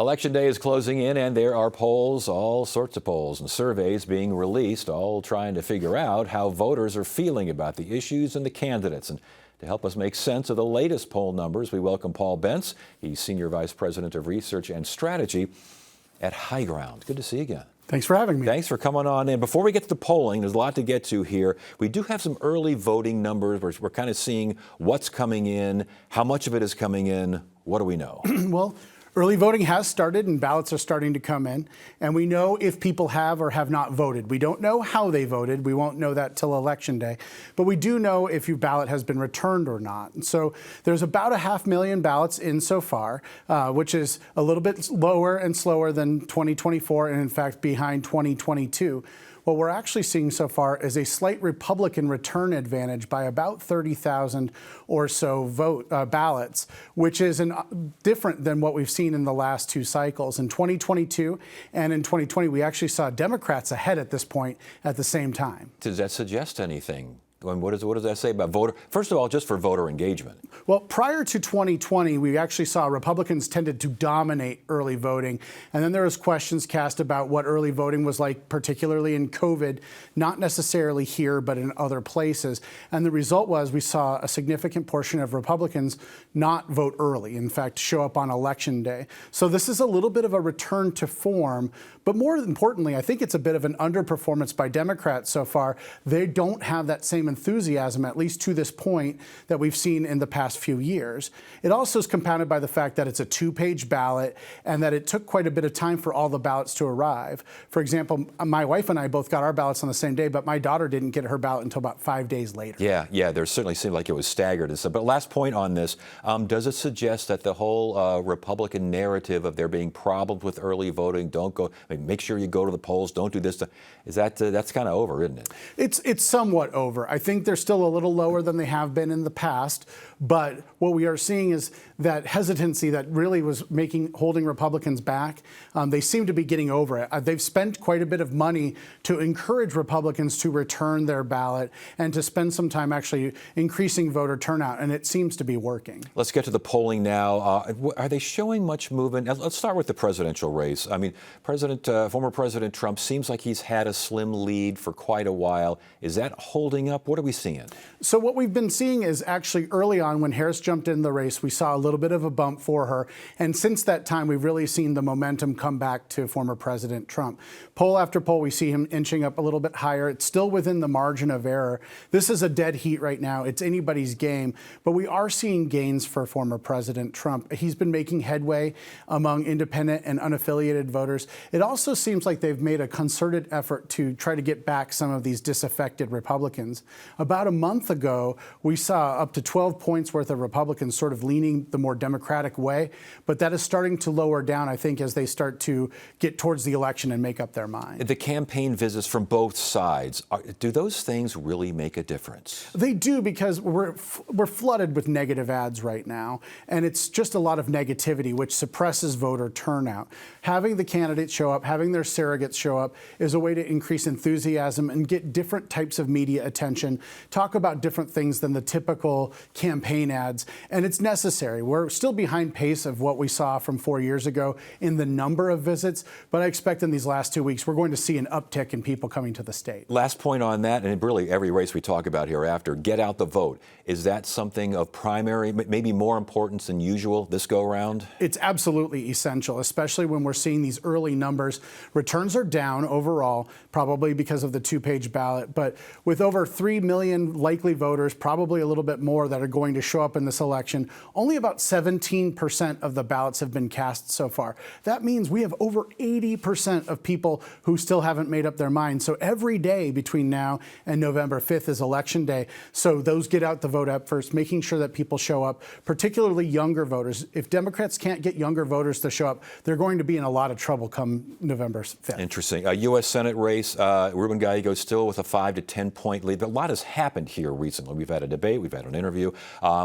Election day is closing in, and there are polls, all sorts of polls and surveys being released, all trying to figure out how voters are feeling about the issues and the candidates. And to help us make sense of the latest poll numbers, we welcome Paul Bentz. He's Senior Vice President of Research and Strategy at High Ground. Good to see you again. Thanks for having me. Thanks for coming on in. Before we get to the polling, there's a lot to get to here. We do have some early voting numbers. We're kind of seeing what's coming in, how much of it is coming in. What do we know? Well, early voting has started and ballots are starting to come in. And we know if people have or have not voted. We don't know how they voted. We won't know that till Election Day. But we do know if your ballot has been returned or not. And so there's about 500,000 ballots in so far, which is a little bit lower and slower than 2024 and in fact behind 2022. What we're actually seeing so far is a slight Republican return advantage by about 30,000 or so ballots, which is different than what we've seen in the last two cycles. In 2022 and in 2020, we actually saw Democrats ahead at this point at the same time. Does that suggest anything? What does that say about voter? First of all, just for voter engagement. Well, prior to 2020, we actually saw Republicans tended to dominate early voting. And then there was questions cast about what early voting was like, particularly in COVID, not necessarily here, but in other places. And the result was we saw a significant portion of Republicans not vote early, in fact, show up on Election Day. So this is a little bit of a return to form. But more importantly, I think it's a bit of an underperformance by Democrats so far. They don't have that same enthusiasm, at least to this point, that we've seen in the past few years. It also is compounded by the fact that it's a two-page ballot and that it took quite a bit of time for all the ballots to arrive. For example, my wife and I both got our ballots on the same day, but my daughter didn't get her ballot until about 5 days later. Yeah, there certainly seemed like it was staggered and stuff. But last point on this, does it suggest that the whole Republican narrative of there being problems with early voting, don't go, make sure you go to the polls, don't do this, is that that's kind of over, isn't it? It's somewhat over. I think they're still a little lower than they have been in the past, but what we are seeing is that hesitancy that really was holding Republicans back. They seem to be getting over it. They've spent quite a bit of money to encourage Republicans to return their ballot and to spend some time actually increasing voter turnout, and it seems to be working. Let's get to the polling now. Are they showing much movement? Let's start with the presidential race. I mean, former President Trump seems like he's had a slim lead for quite a while. Is that holding up? What are we seeing? So what we've been seeing is actually early on when Harris jumped in the race, we saw a little bit of a bump for her. And since that time, we've really seen the momentum come back to former President Trump. Poll after poll, we see him inching up a little bit higher. It's still within the margin of error. This is a dead heat right now. It's anybody's game. But we are seeing gains for former President Trump. He's been making headway among independent and unaffiliated voters. It also seems like they've made a concerted effort to try to get back some of these disaffected Republicans. About a month ago, we saw up to 12 points worth of Republicans sort of leaning the more Democratic way, but that is starting to lower down, I think, as they start to get towards the election and make up their mind. The campaign visits from both sides, do those things really make a difference? They do, because we're flooded with negative ads right now, and it's just a lot of negativity, which suppresses voter turnout. Having the candidates show up, having their surrogates show up is a way to increase enthusiasm and get different types of media attention, talk about different things than the typical campaign ads, and it's necessary. We're still behind pace of what we saw from 4 years ago in the number of visits, but I expect in these last 2 weeks we're going to see an uptick in people coming to the state. Last point on that, and really every race we talk about hereafter, get out the vote. Is that something of primary, maybe more importance than usual this go around? It's absolutely essential, especially when we're seeing these early numbers. Returns are down overall, probably because of the two-page ballot, but with over 3 million likely voters, probably a little bit more that are going to show up in this election, only about 17% of the ballots have been cast so far. That means we have over 80% of people who still haven't made up their minds. So every day between now and November 5th is Election Day. So those get out the vote up first, making sure that people show up, particularly younger voters. If Democrats can't get younger voters to show up, they're going to be in a lot of trouble come November 5th. Interesting. U.S. Senate race, Ruben Gallego still with a 5 to 10 point lead. But lot has happened here recently. We've had a debate, we've had an interview,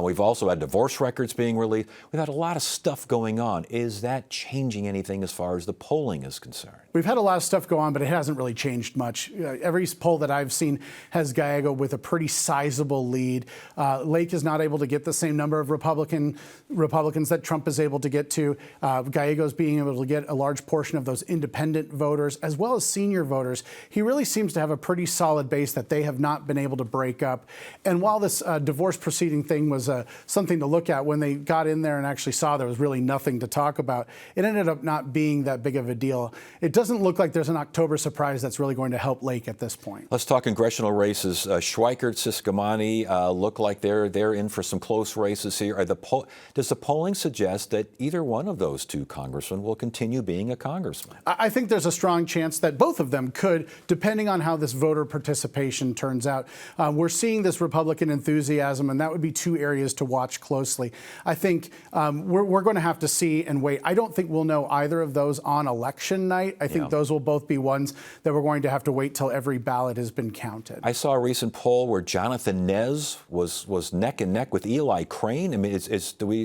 we've also had divorce records being released. We've had a lot of stuff going on. Is that changing anything as far as the polling is concerned? We've had a lot of stuff go on, but it hasn't really changed much. Every poll that I've seen has Gallego with a pretty sizable lead. Lake is not able to get the same number of Republicans that Trump is able to get to. Gallego's being able to get a large portion of those independent voters as well as senior voters. He really seems to have a pretty solid base that they have not been able to break up. And while this divorce proceeding thing was something to look at, when they got in there and actually saw there was really nothing to talk about, it ended up not being that big of a deal. It doesn't look like there's an October surprise that's really going to help Lake at this point. Let's talk congressional races. Schweikert, Ciscomani look like they're in for some close races here. Does the polling suggest that either one of those two congressmen will continue being a congressman? I think there's a strong chance that both of them could, depending on how this voter participation turns out. We're seeing this Republican enthusiasm, and that would be two areas to watch closely. I think we're going to have to see and wait. I don't think we'll know either of those on election night. I think those will both be ones that we're going to have to wait till every ballot has been counted. I saw a recent poll where Jonathan Nez was neck and neck with Eli Crane. I mean,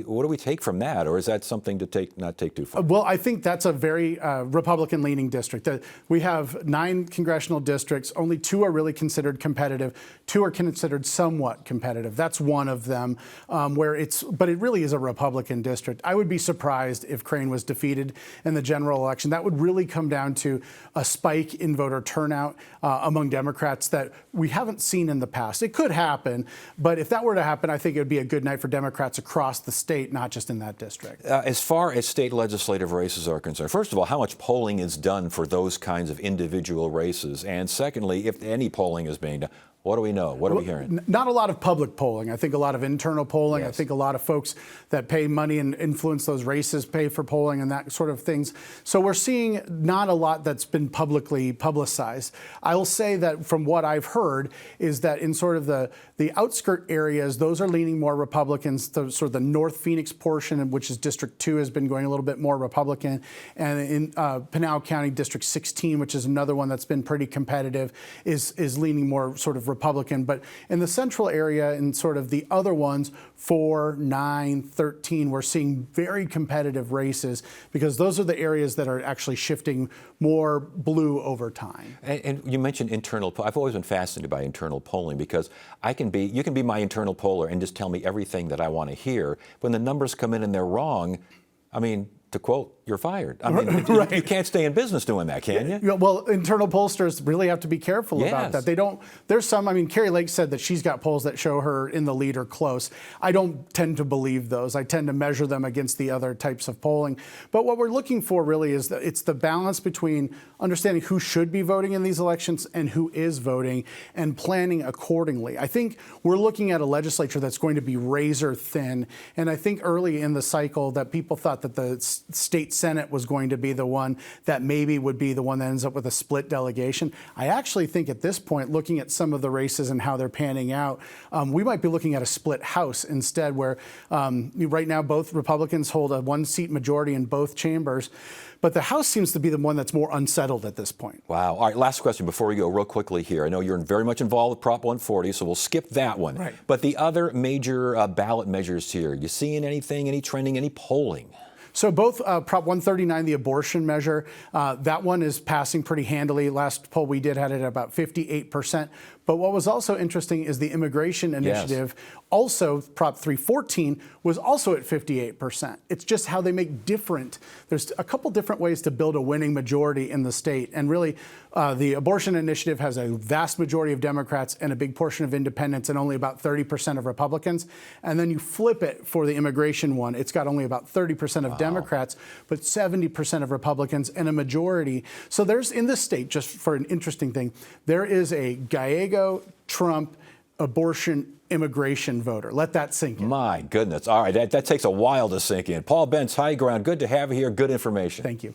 what do we take from that, or is that something to not take too far? Well, I think that's a very Republican-leaning district. We have 9 congressional districts. Only 2 are really considered competitive. 2 are considered somewhat competitive. That's one of them, but it really is a Republican district. I would be surprised if Crane was defeated in the general election. That would really come down to a spike in voter turnout among Democrats that we haven't seen in the past. It could happen, but if that were to happen, I think it would be a good night for Democrats across the state, not just in that district. As far as state legislative races are concerned, first of all, how much polling is done for those kinds of individual races? And secondly, if any polling is being done, what do we know? What are we hearing? Not a lot of public polling. I think a lot of internal polling. Yes. I think a lot of folks that pay money and influence those races pay for polling and that sort of things. So we're seeing not a lot that's been publicly publicized. I will say that from what I've heard is that in sort of the outskirt areas, those are leaning more Republicans. The sort of the North Phoenix portion, which is District 2, has been going a little bit more Republican. And in Pinal County, District 16, which is another one that's been pretty competitive, is leaning more sort of Republican. But in the central area and sort of the other ones, 4, 9, 13, we're seeing very competitive races because those are the areas that are actually shifting more blue over time. And you mentioned internal. I've always been fascinated by internal polling because you can be my internal poller and just tell me everything that I want to hear. When the numbers come in and they're wrong, I mean, to quote, you're fired. I mean, right. You can't stay in business doing that, can you? Yeah, well, internal pollsters really have to be careful about that. They don't, there's some, I mean, Carrie Lake said that she's got polls that show her in the lead or close. I don't tend to believe those. I tend to measure them against the other types of polling. But what we're looking for really is that it's the balance between understanding who should be voting in these elections and who is voting and planning accordingly. I think we're looking at a legislature that's going to be razor thin. And I think early in the cycle that people thought that the state Senate was going to be the one that maybe would be the one that ends up with a split delegation. I actually think at this point, looking at some of the races and how they're panning out, we might be looking at a split House instead, where right now both Republicans hold a 1-seat majority in both chambers. But the House seems to be the one that's more unsettled at this point. Wow. All right, last question before we go real quickly here. I know you're very much involved with Prop 140, so we'll skip that one. Right. But the other major ballot measures here, you seeing anything, any trending, any polling? So both Prop 139, the abortion measure, that one is passing pretty handily. Last poll we did had it at about 58%. But what was also interesting is the immigration initiative. Yes. Also, Prop 314 was also at 58%. It's just how they make there's a couple different ways to build a winning majority in the state. And really, the abortion initiative has a vast majority of Democrats and a big portion of independents and only about 30% of Republicans. And then you flip it for the immigration one. It's got only about 30% of Democrats, but 70% of Republicans and a majority. So there's, in this state, just for an interesting thing, there is a Gallego, Trump, abortion, immigration voter. Let that sink in. My goodness. All right, that takes a while to sink in. Paul Bentz, High Ground, good to have you here. Good information. Thank you.